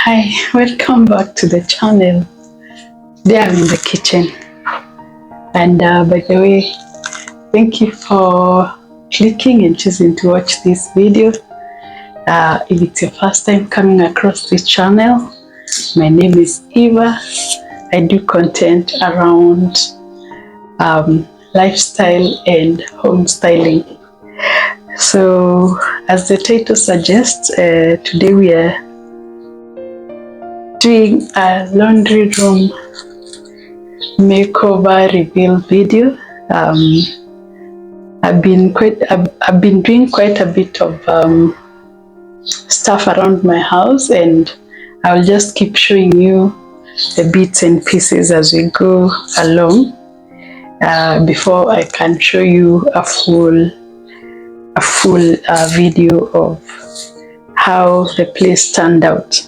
Hi, welcome back to the channel. Today I'm in the kitchen, and by the way, thank you for clicking and choosing to watch this video. If it's your first time coming across this channel, my name is Eva. I do content around lifestyle and home styling. So as the title suggests, today we are doing a laundry room makeover reveal video. I've been doing quite a bit of stuff around my house, and I'll just keep showing you the bits and pieces as we go along before I can show you a full video of how the place turned out.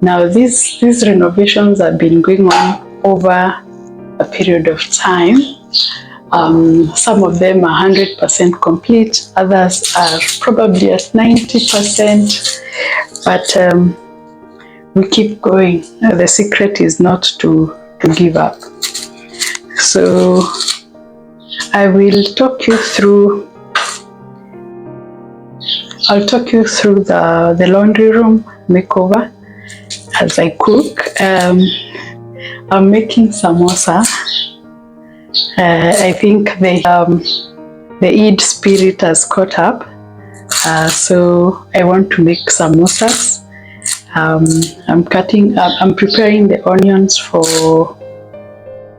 Now these renovations have been going on over a period of time. Some of them are 100% complete, others are probably at 90%, but we keep going. The secret is not to give up. So I will talk you through the laundry room makeover as I cook. I'm making samosa. I think the Eid spirit has caught up, so I want to make samosas. I'm preparing the onions for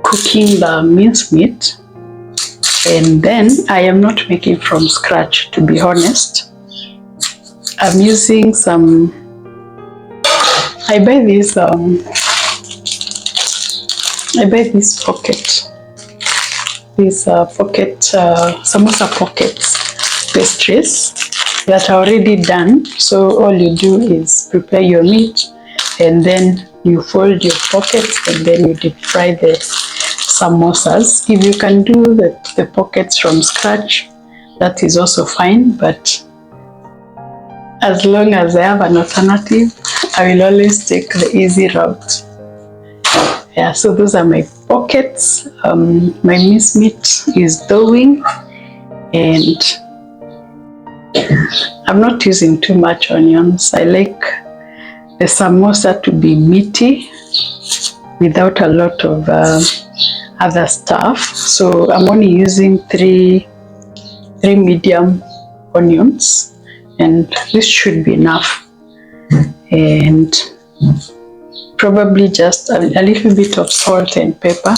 cooking the mincemeat, and then I am not making from scratch, to be honest. I'm using some, I buy this pocket samosa pockets pastries that are already done. So all you do is prepare your meat, and then you fold your pockets, and then you deep fry the samosas. If you can do the pockets from scratch, that is also fine, but as long as I have an alternative, I will always take the easy route. Yeah, so those are my pockets. My mincemeat is thawing, and I'm not using too much onions. I like the samosa to be meaty without a lot of other stuff. So I'm only using three medium onions, and this should be enough, and probably just a little bit of salt and pepper,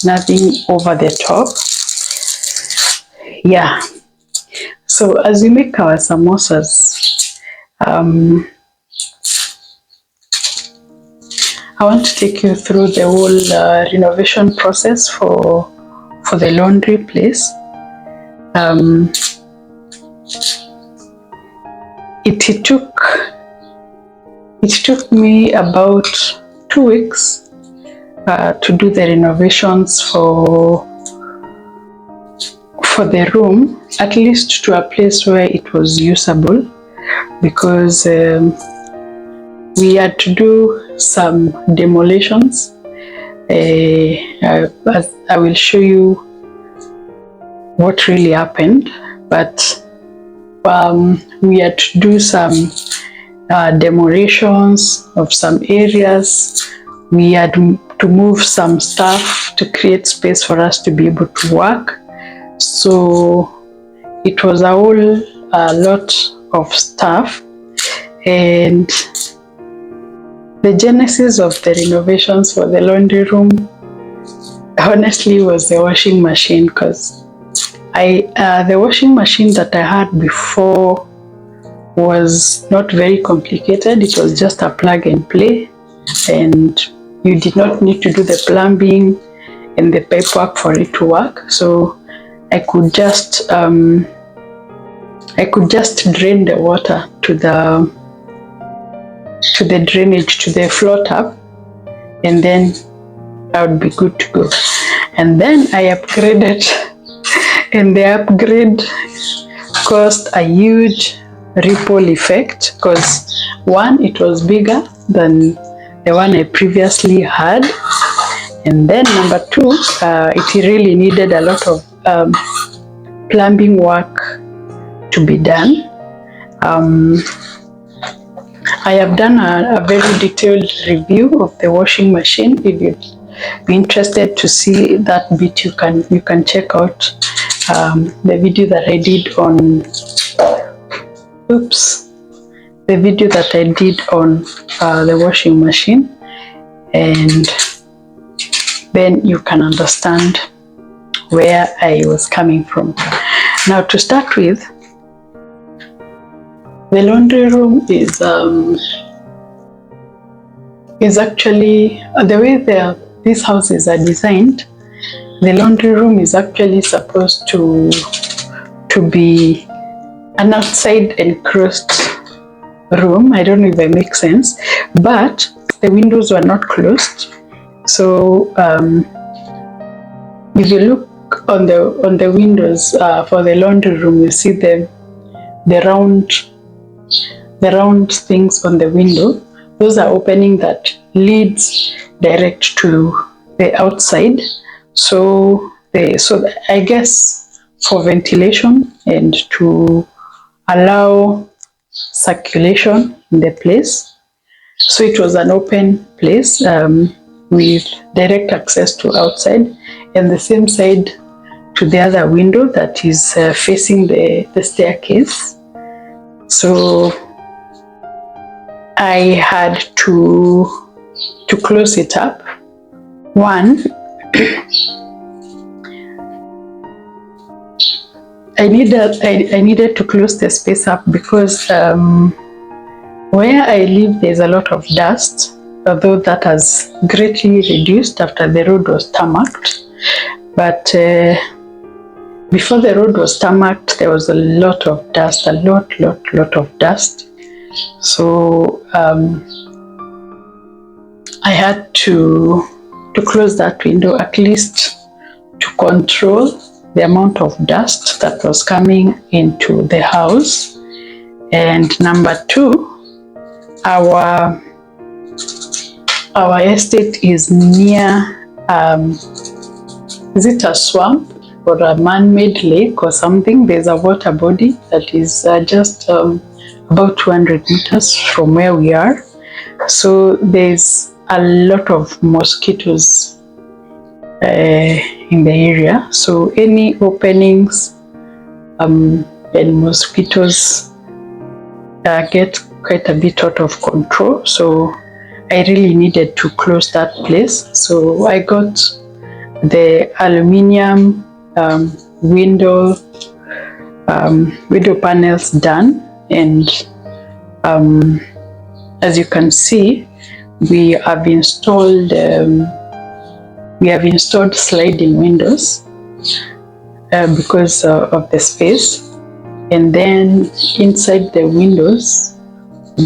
nothing over the top. Yeah, so as we make our samosas, I want to take you through the whole renovation process for the laundry place. It took me about 2 weeks to do the renovations for the room, at least to a place where it was usable, because we had to do some demolitions. I will show you what really happened, but we had to do some demolitions of some areas. We had to move some stuff to create space for us to be able to work. So it was a whole lot of stuff, and the genesis of the renovations for the laundry room honestly was the washing machine, because the washing machine that I had before was not very complicated. It was just a plug and play, and you did not need to do the plumbing and the pipework for it to work. So I could just drain the water to the drainage, to the floor tap, and then I would be good to go. And then I upgraded, and the upgrade caused a huge ripple effect, because one, it was bigger than the one I previously had. And then number two, it really needed a lot of plumbing work to be done. I have done a very detailed review of the washing machine. If you'd be interested to see that bit, you can check out the video that I did on the washing machine, and then you can understand where I was coming from. Now, to start with, the laundry room is actually, the way these houses are designed, the laundry room is actually supposed to be an outside enclosed room. I don't know if that makes sense, but the windows were not closed. So if you look on the windows for the laundry room, you see the round things on the window. Those are opening that leads direct to the outside. So I guess for ventilation and to allow circulation in the place. So it was an open place with direct access to outside, and the same side to the other window that is facing the staircase. So I had to close it up. One, I needed to close the space up because where I live there's a lot of dust, although that has greatly reduced after the road was tarmacked. But before the road was tarmacked, there was a lot of dust, a lot of dust. So I had to close that window, at least to control the amount of dust that was coming into the house. And number two, our estate is near, is it a swamp or a man-made lake or something? There's a water body that is just about 200 meters from where we are. So there's a lot of mosquitoes in the area. So any openings and mosquitoes get quite a bit out of control. So I really needed to close that place. So I got the aluminium window panels done, and as you can see, we have installed sliding windows because of the space. And then inside the windows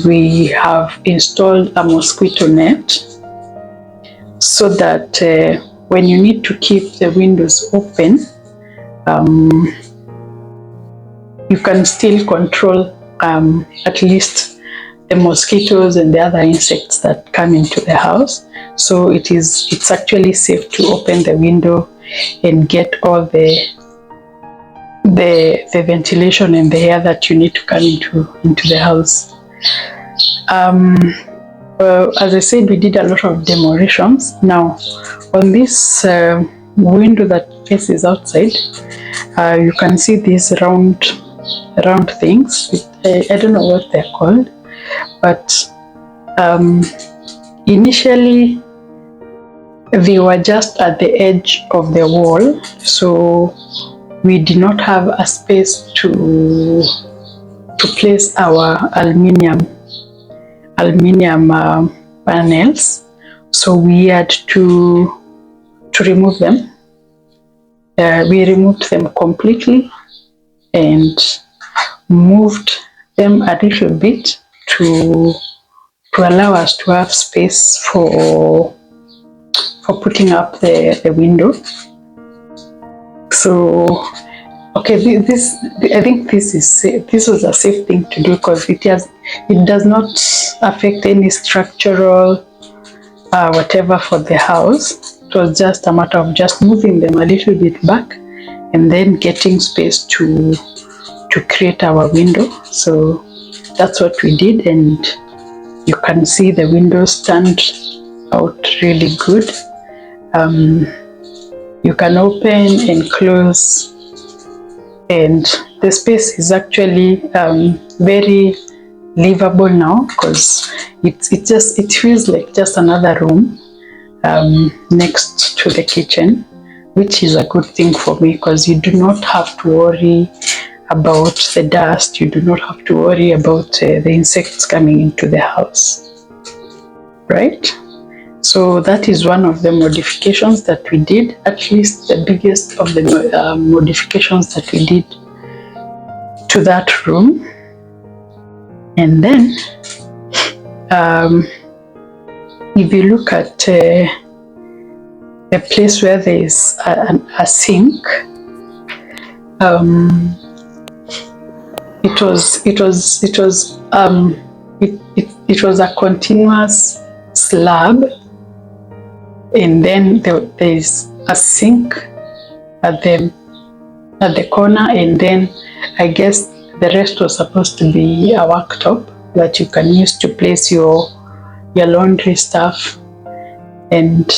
we have installed a mosquito net, so that when you need to keep the windows open, you can still control at least the mosquitoes and the other insects that come into the house. So it's actually safe to open the window and get all the ventilation and the air that you need to come into the house. As I said, we did a lot of demolitions. Now, on this window that faces outside, you can see these round things. I don't know what they're called, but initially they were just at the edge of the wall, so we did not have a space to place our aluminium panels, so we had to remove them. We removed them completely and moved them a little bit to allow us to have space for putting up the window. So okay, I think this was a safe thing to do, because it does not affect any structural whatever for the house. It was just a matter of just moving them a little bit back and then getting space to create our window. So that's what we did, and you can see the windows turned out really good. You can open and close, and the space is actually very livable now, because it feels like just another room next to the kitchen, which is a good thing for me, because you do not have to worry about the dust, you do not have to worry about the insects coming into the house, right? So that is one of the modifications that we did, at least the biggest of the modifications that we did to that room. And then if you look at the place where there is a sink, it was a continuous slab, and then there is a sink at the corner, and then I guess the rest was supposed to be a worktop that you can use to place your laundry stuff. And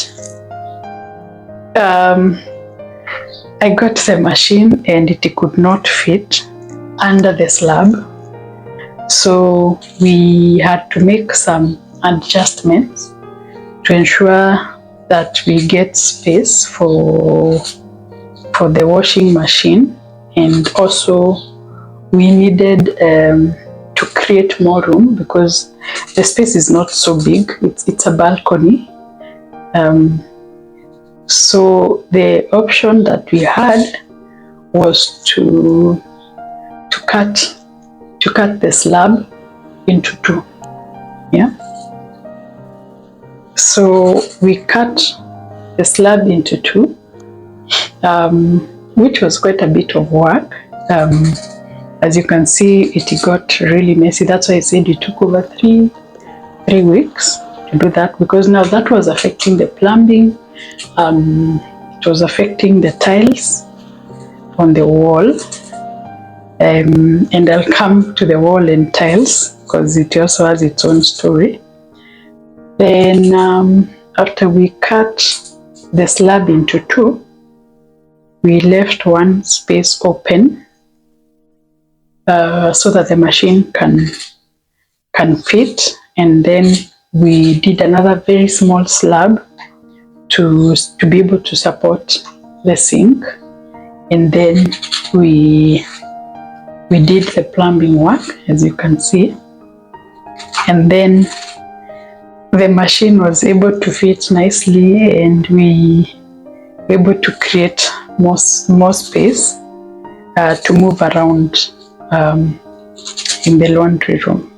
I got the machine and it could not fit under the slab, so we had to make some adjustments to ensure that we get space for the washing machine, and also we needed to create more room because the space is not so big. It's a balcony. So the option that we had was to cut the slab into two. Yeah. So we cut the slab into two, which was quite a bit of work. As you can see, it got really messy. That's why I said it took over three weeks to do that, because now that was affecting the plumbing. It was affecting the tiles on the wall. And I'll come to the wall and tiles because it also has its own story. Then after we cut the slab into two, we left one space open so that the machine can fit, and then we did another very small slab to be able to support the sink, and then we did the plumbing work, as you can see, and then the machine was able to fit nicely, and we were able to create more space to move around in the laundry room.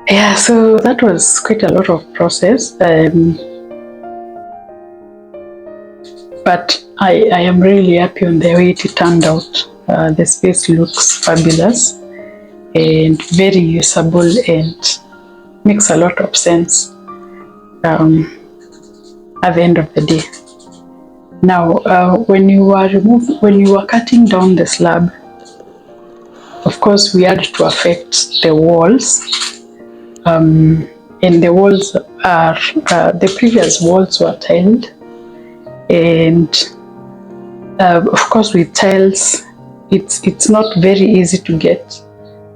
Yeah, so that was quite a lot of process, but I am really happy on the way it turned out. The space looks fabulous and very usable and makes a lot of sense at the end of the day. Now, when you were cutting down the slab, of course we had to affect the walls, and the walls are the previous walls were tiled, and of course with tiles it's not very easy to get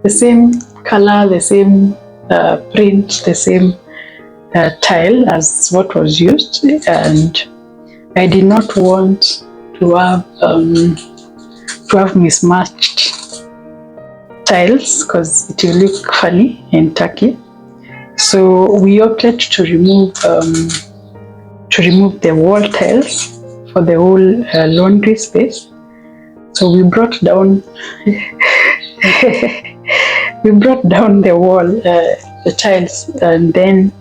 the same color, the same print, the same tile as what was used, and I did not want to have mismatched tiles because it will look funny and tacky. So we opted to remove the wall tiles for the whole laundry space. So we brought down the wall, the tiles, and then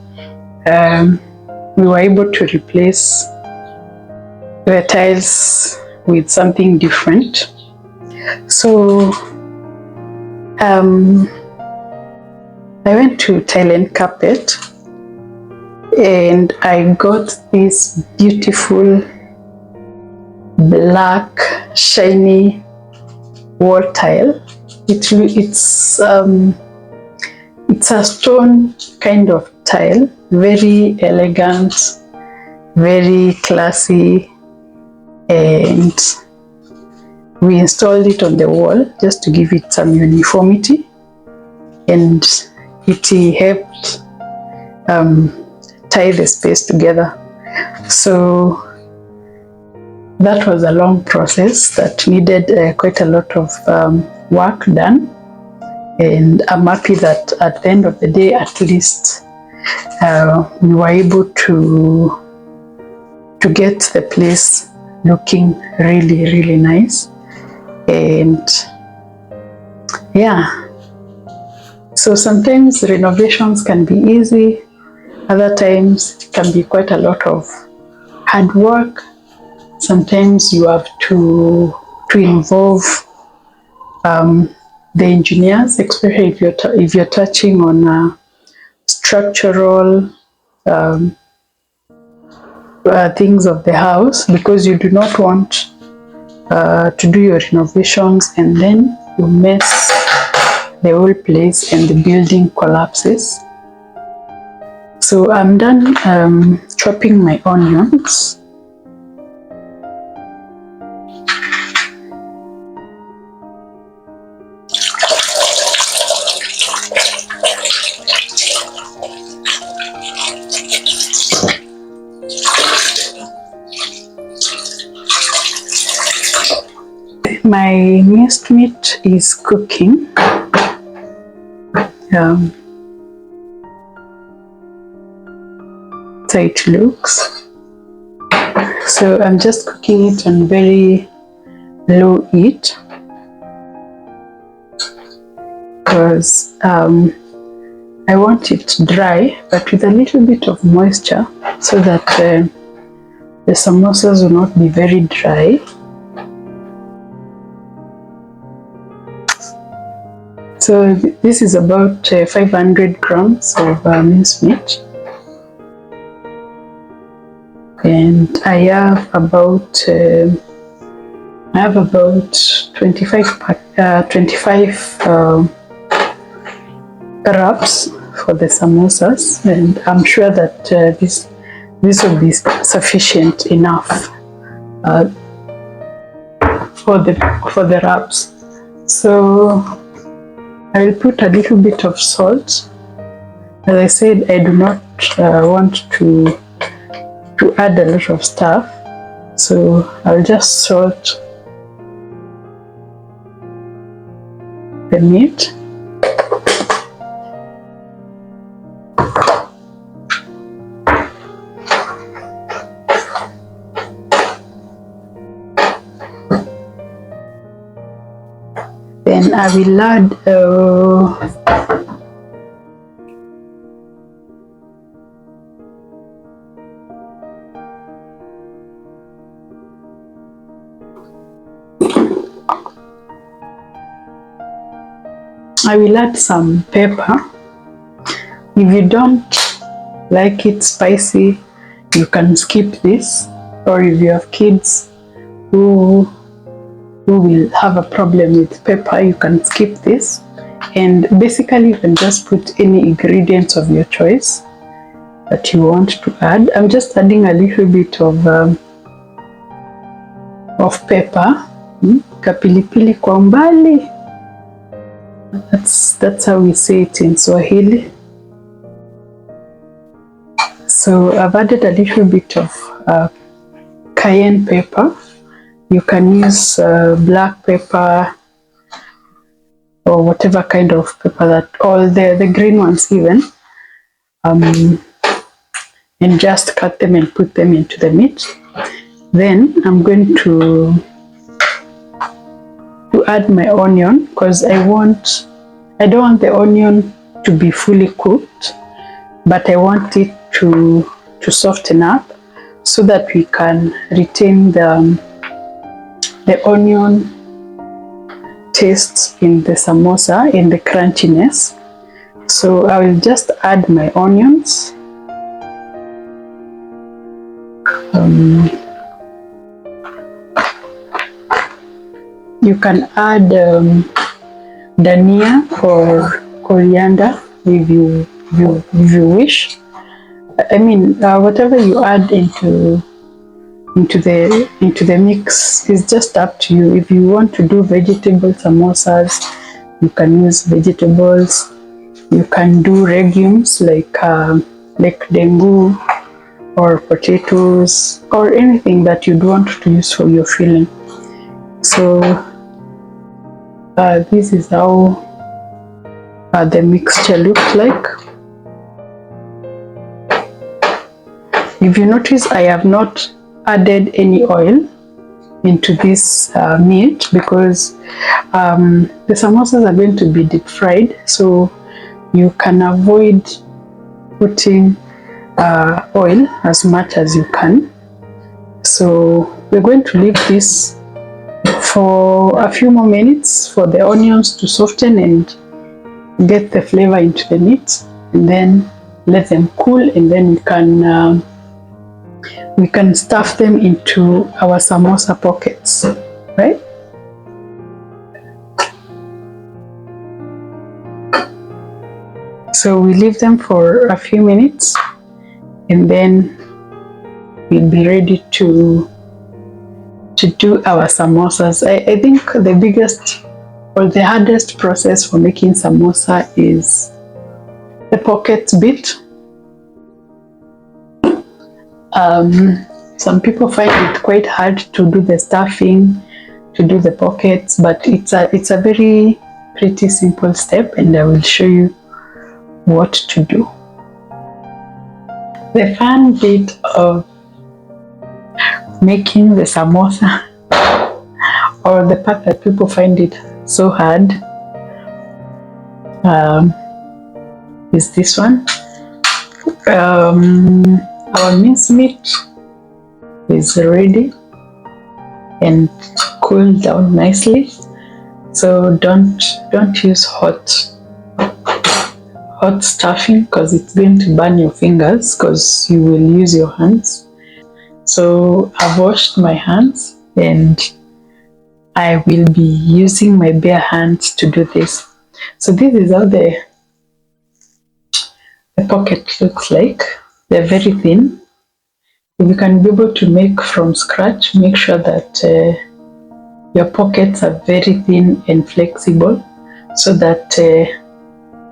we were able to replace the tiles with something different. So I went to tile and carpet, and I got this beautiful black shiny wall tile. It's a stone kind of tile, very elegant, very classy, and we installed it on the wall just to give it some uniformity, and it helped tie the space together. So that was a long process that needed quite a lot of work done, and I'm happy that at the end of the day, at least we were able to get the place looking really, really nice. And yeah, so sometimes renovations can be easy, other times it can be quite a lot of hard work. Sometimes you have to involve the engineers, especially if you're touching on structural things of the house, because you do not want to do your renovations and then you mess the whole place and the building collapses. So I'm done chopping my onions. My minced meat is cooking. So it looks. So I'm just cooking it on very low heat because I want it dry but with a little bit of moisture, so that the samosas will not be very dry. So this is about 500 grams of minced meat, and I have about 25 wraps for the samosas, and I'm sure that this will be sufficient enough for the wraps. So I will put a little bit of salt. As I said, I do not want to add a lot of stuff, so I'll just salt the meat. Then I will add some pepper. If you don't like it spicy, you can skip this, or if you have kids who will have a problem with pepper, you can skip this. And basically you can just put any ingredients of your choice that you want to add. I'm just adding a little bit of pepper, kapilipili kwa mbali. That's how we say it in Swahili. So I've added a little bit of cayenne pepper. You can use black pepper or whatever kind of pepper, that all the green ones even, and just cut them and put them into the meat. Then I'm going to add my onion, because I don't want the onion to be fully cooked, but I want it to soften up so that we can retain the onion taste in the samosa and the crunchiness. So I will just add my onions. You can add dhania or coriander if you wish. I mean, whatever you add into the mix is just up to you. If you want to do vegetable samosas, you can use vegetables. You can do legumes like dengu or potatoes or anything that you'd want to use for your filling. So this is how the mixture looks like. If you notice, I have not added any oil into this meat because the samosas are going to be deep fried, so you can avoid putting oil as much as you can. So we're going to leave this for a few more minutes for the onions to soften and get the flavor into the meat, and then let them cool, and then we can stuff them into our samosa pockets, right? So we leave them for a few minutes, and then we'll be ready to do our samosas. I think the biggest or the hardest process for making samosa is the pocket bit. Some people find it quite hard to do the stuffing, to do the pockets, but it's a very pretty simple step, and I will show you what to do. The fun bit of making the samosa, or the part that people find it so hard, is this one. Our mincemeat is ready and cooled down nicely, so don't use hot stuffing because it's going to burn your fingers because you will use your hands. So I've washed my hands and I will be using my bare hands to do this. So this is how the pocket looks like. They're very thin. If you can be able to make from scratch, make sure that your pockets are very thin and flexible so that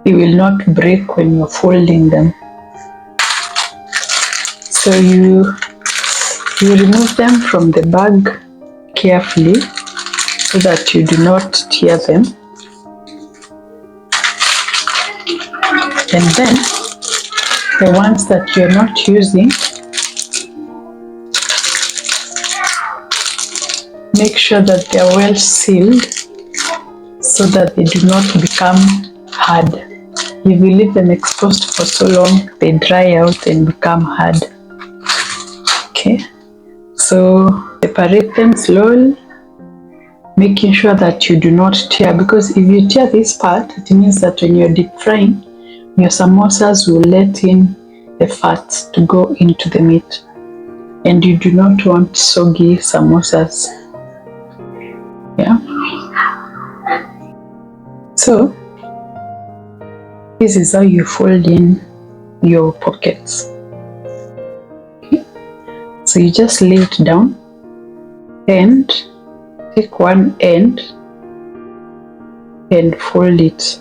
they will not break when you're folding them. So you remove them from the bag carefully so that you do not tear them. And then the ones that you're not using, make sure that they are well sealed so that they do not become hard. If you leave them exposed for so long, they dry out and become hard. Okay, so separate them slowly, making sure that you do not tear, because if you tear this part, it means that when you're deep frying, your samosas will let in the fats to go into the meat, and you do not want soggy samosas. Yeah. So this is how you fold in your pockets. Okay. So you just lay it down and take one end and fold it.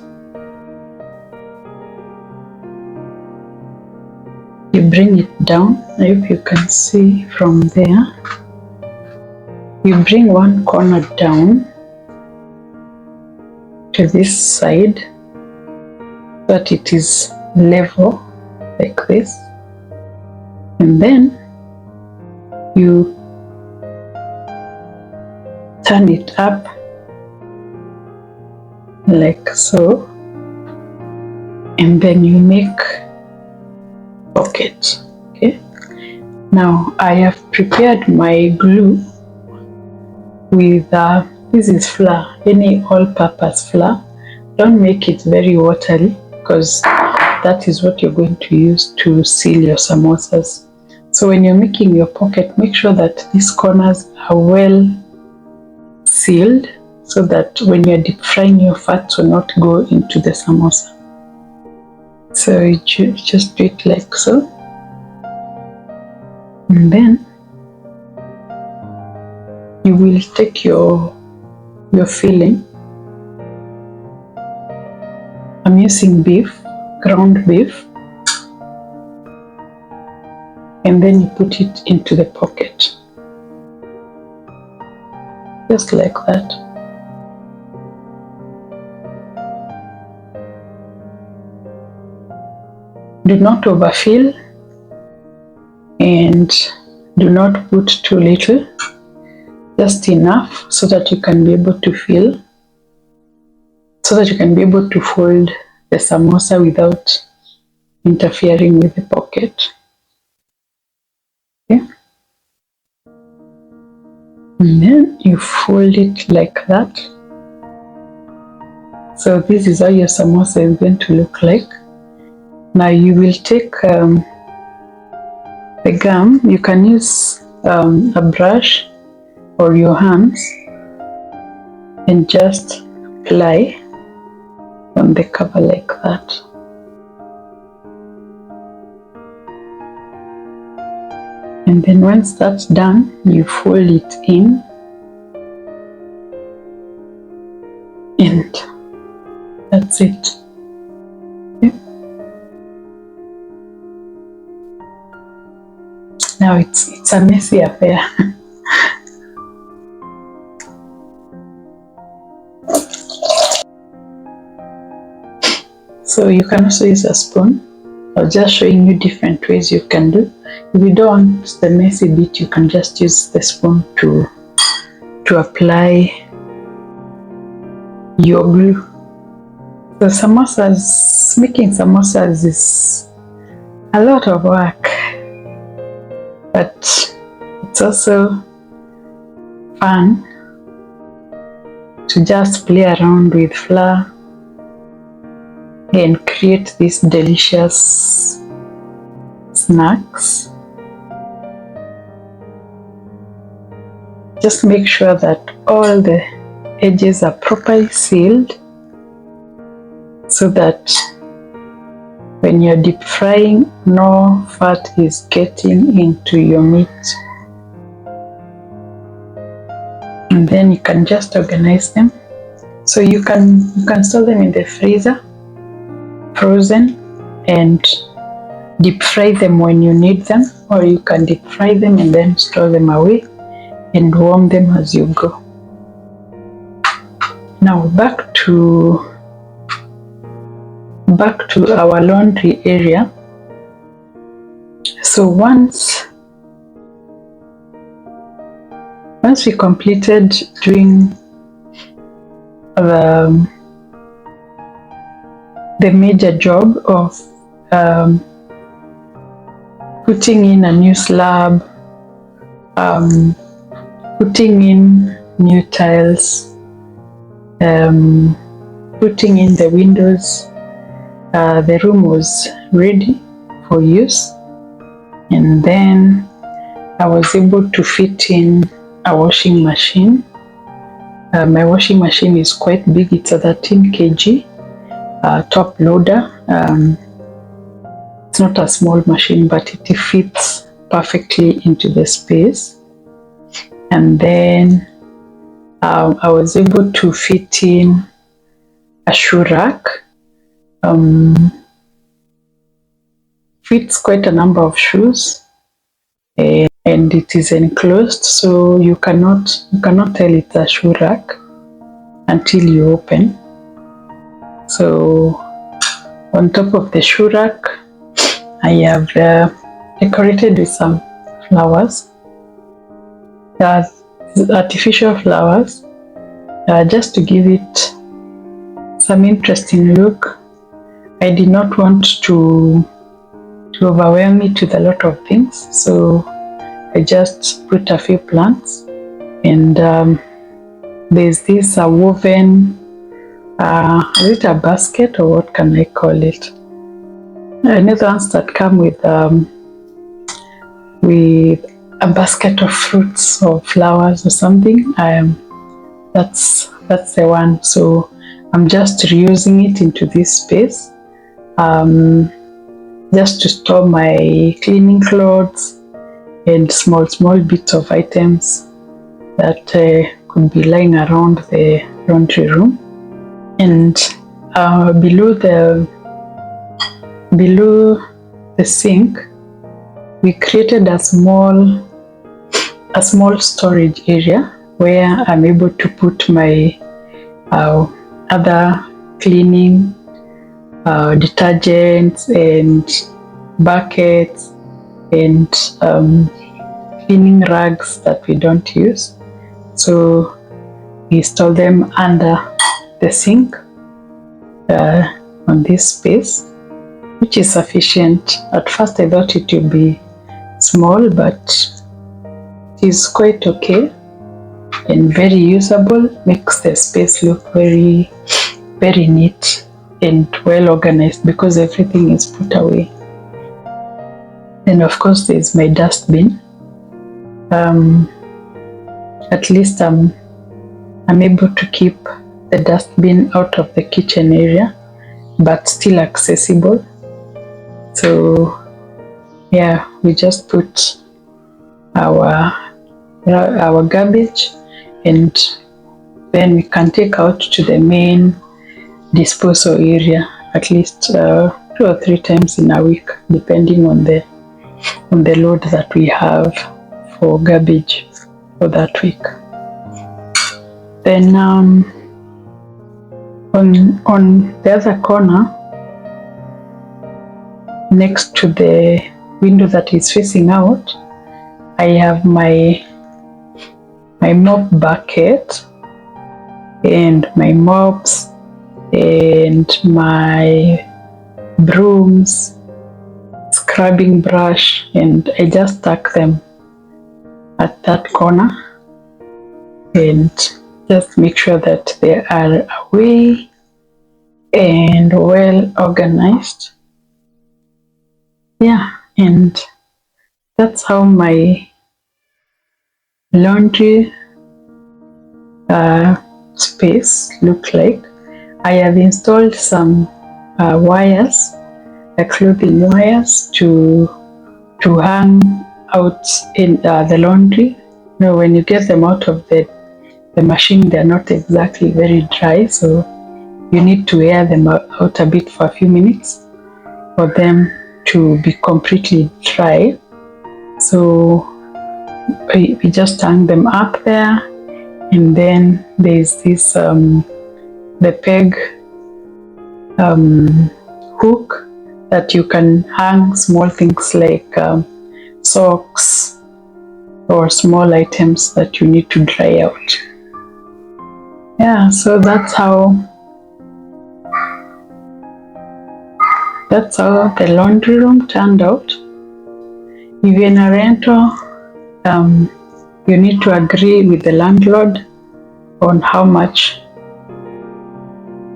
You bring it down. I hope you can see from there. You bring one corner down to this side so that it is level like this, and then you turn it up like so, and then you make pocket. Okay, now I have prepared my glue with this is flour, any all-purpose flour. Don't make it very watery because that is what you're going to use to seal your samosas. So when you're making your pocket, make sure that these corners are well sealed so that when you're deep frying, your fats will not go into the samosa. So you just do it like so. And then you will take your filling. I'm using beef, ground beef. And then you put it into the pocket. Just like that. Do not overfill and do not put too little, just enough so that you can be able to fill, so that you can be able to fold the samosa without interfering with the pocket. Okay. And then you fold it like that. So this is how your samosa is going to look like. Now you will take the gum. You can use a brush or your hands and just apply on the cover like that. And then once that's done, you fold it in and that's it. Okay. Now it's a messy affair. So you can also use a spoon. I'm just showing you different ways you can do. If you don't want the messy bit, you can just use the spoon to apply your glue. So samosas, making samosas is a lot of work, but it's also fun to just play around with flour and create these delicious snacks. Just make sure that all the edges are properly sealed so that when you're deep frying, no fat is getting into your meat. And then you can just organize them. So you can store them in the freezer, frozen, and deep fry them when you need them, or you can deep fry them and then store them away and warm them as you go. Now back to our laundry area. So once we completed doing the major job of putting in a new slab, putting in new tiles, putting in the windows, the room was ready for use, and then I was able to fit in a washing machine. My washing machine is quite big. It's a 13 kg top loader. It's not a small machine, but it fits perfectly into the space. And then I was able to fit in a shoe rack. Fits quite a number of shoes, and it is enclosed, so you cannot tell it's a shoe rack until you open. So on top of the shoe rack, I have decorated with some flowers, artificial flowers, just to give it some interesting look. I did not want to overwhelm it with a lot of things, so I just put a few plants, and there's this woven, is it a basket or what can I call it? Another ones that come with with a basket of fruits or flowers or something. That's the one. So I'm just reusing it into this space, just to store my cleaning clothes and small bits of items that could be lying around the laundry room. And below the sink, we created a small storage area where I'm able to put my other cleaning detergents and buckets and cleaning rags that we don't use. So we store them under the sink on this space, which is sufficient. At first I thought it would be small, but it is quite okay and very usable. Makes the space look very neat and well organized because everything is put away. And of course there's my dustbin. At least I'm able to keep the dustbin out of the kitchen area, but still accessible. So yeah, we just put our garbage, and then we can take out to the main disposal area at least 2 or 3 times in a week, depending on the load that we have for garbage for that week. Then on the other corner, next to the window that is facing out, I have my mop bucket and my mops and my brooms, scrubbing brush, and I just stuck them at that corner and just make sure that they are away and well organized. Yeah, and that's how my laundry space look like. I have installed some wires, clothing wires, to hang out in the laundry. You know, when you get them out of the machine, they're not exactly very dry, so you need to air them out a bit for a few minutes for them to be completely dry. So we just hang them up there, and then there's this the peg hook that you can hang small things like socks or small items that you need to dry out. Yeah, so that's how the laundry room turned out. If you're in a rental, you need to agree with the landlord on how much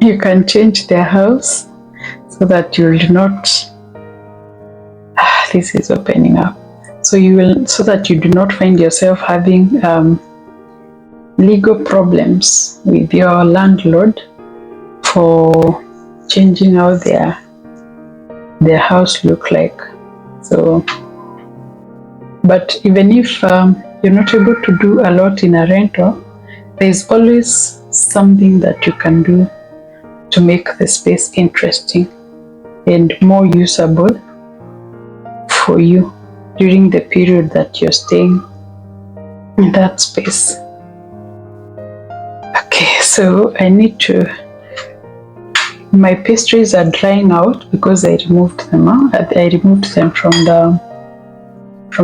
you can change their house so that you will not this is opening up. So that you do not find yourself having legal problems with your landlord for changing how their house look like. So, but even if you're not able to do a lot in a rental, there's always something that you can do to make the space interesting and more usable for you during the period that you're staying in that space. Okay, so my pastries are drying out because I removed them out. I removed them from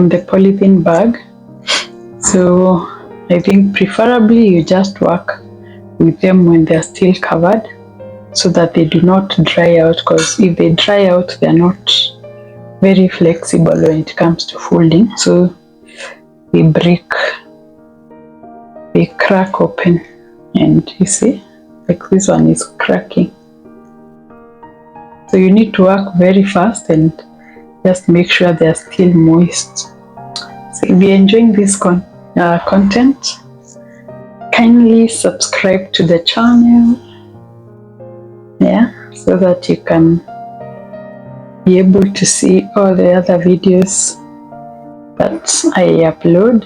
the polythene bag. So I think preferably you just work with them when they're still covered so that they do not dry out, because if they dry out, they're not very flexible when it comes to folding. So they crack open, and you see, like this one is cracking. So you need to work very fast and just make sure they're still moist So if you're enjoying this content, kindly subscribe to the channel, so that you can be able to see all the other videos that I upload.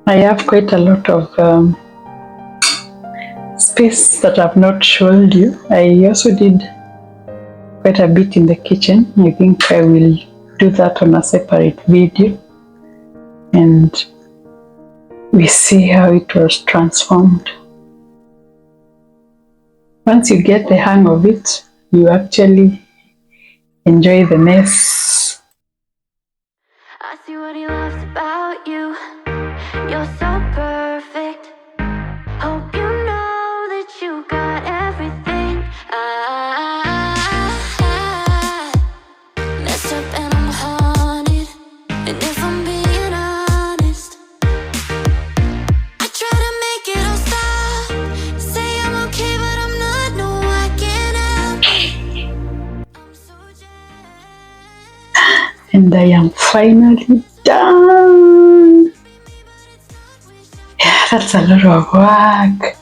I have quite a lot of space that I've not showed you. I also did quite a bit in the kitchen. I think I will do that on a separate video, and we see how it was transformed. Once you get the hang of it, you actually enjoy the mess. I see what he loves about you. You're so perfect. Hope you know that you got everything. I messed up and I'm haunted. And if I'm being honest, I try to make it all stop. Say I'm okay, but I'm not. No, I can't help it. I'm so jealous. And I am finally done. Yeah, that's a lot of work.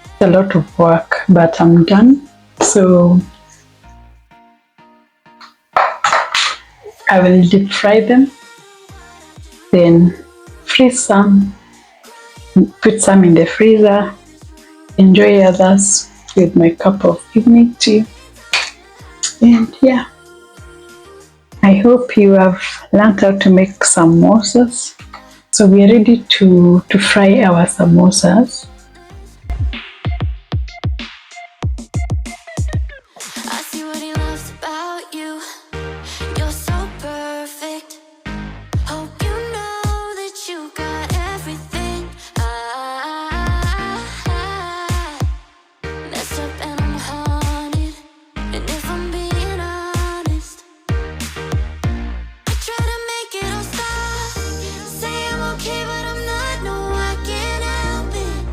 It's a lot of work, but I'm done. So I will deep fry them, then freeze some, put some in the freezer, enjoy others with my cup of evening tea. And yeah, I hope you have learned how to make samosas. So we are ready to fry our samosas. I see what he loves about you. You're so perfect. Hope you know that you got everything. I messed up and I'm haunted. And if I'm being honest, I try to make it all stop. Say I'm okay, but I'm not. No, I can't help it.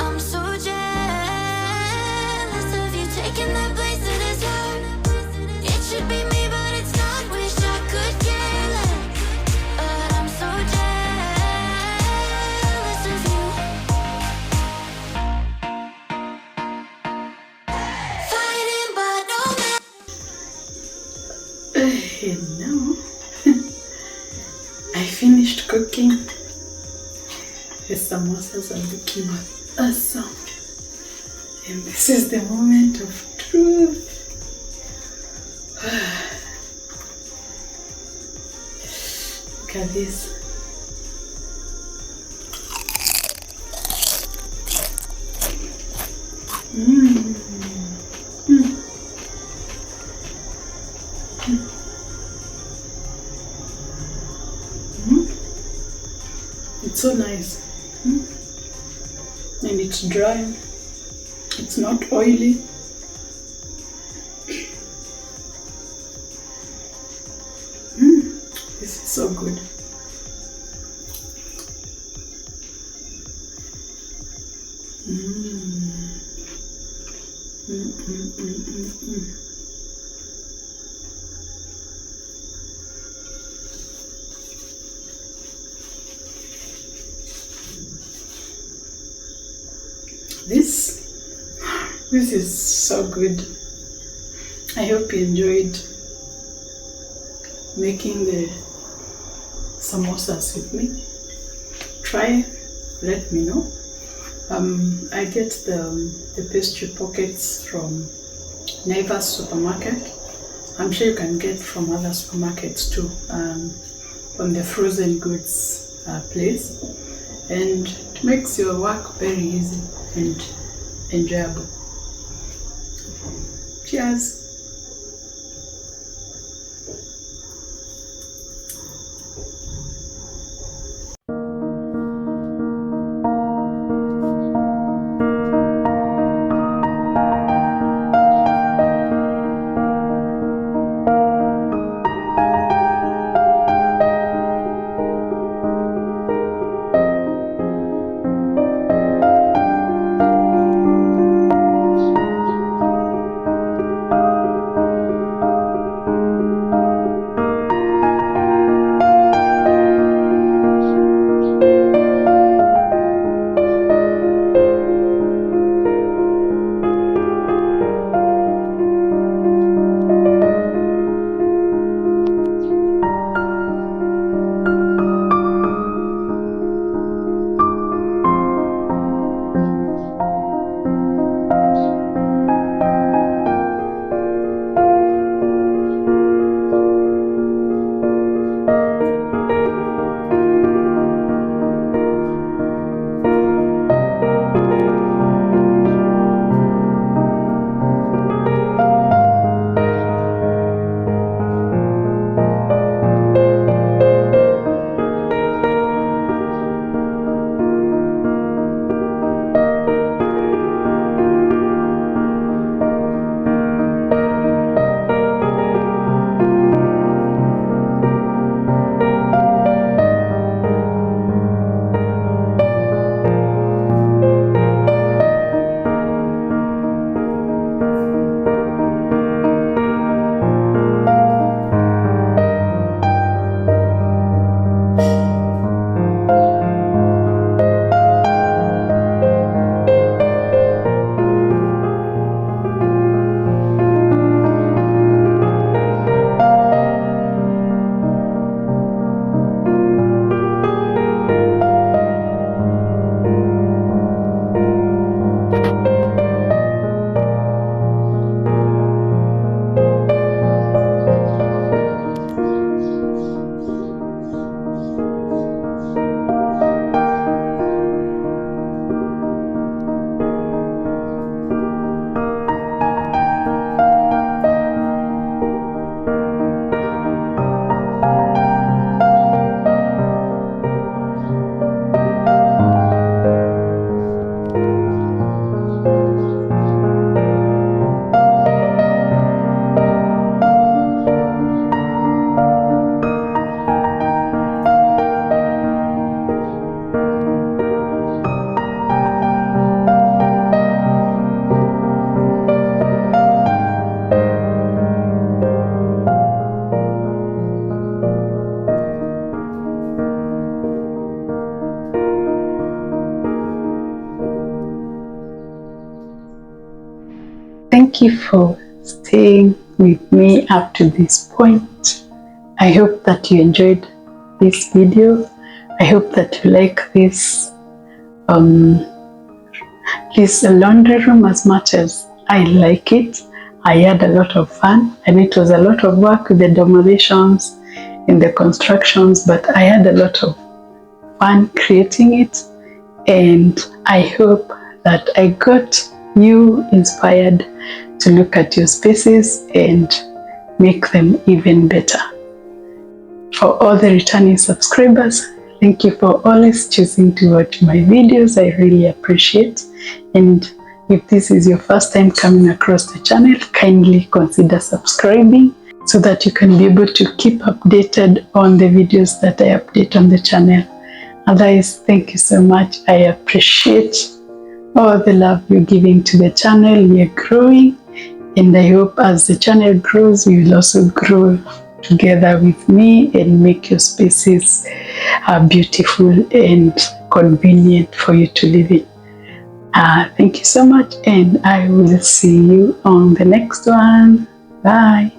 I'm so jealous of you taking that place that is hurt. It should be me, but it's not. Wish I could care less, but I'm so jealous of you. Fighting, but no matter. And now I finished cooking. The samosas are looking awesome. And this is the moment of truth. Look at this. It's so nice. And it's dry. It's not oily. This is so good. This is so good. I hope you enjoyed making the samosas with me. Try, let me know. I get the pastry pockets from Naivas supermarket. I'm sure you can get from other supermarkets too, on the frozen goods place, and it makes your work very easy and enjoyable. Cheers! thank you for staying with me up to this point. I hope that you enjoyed this video. I hope that you like this laundry room as much as I like it. I had a lot of fun, and it was a lot of work with the demolitions and the constructions, but I had a lot of fun creating it, and I hope that I got you inspired to look at your spaces and make them even better. For all the returning subscribers, thank you for always choosing to watch my videos. I really appreciate. And if this is your first time coming across the channel, kindly consider subscribing so that you can be able to keep updated on the videos that I update on the channel. Otherwise, thank you so much. I appreciate all the love you're giving to the channel. We are growing, and I hope as the channel grows, you will also grow together with me and make your spaces beautiful and convenient for you to live in. Thank you so much, and I will see you on the next one. Bye.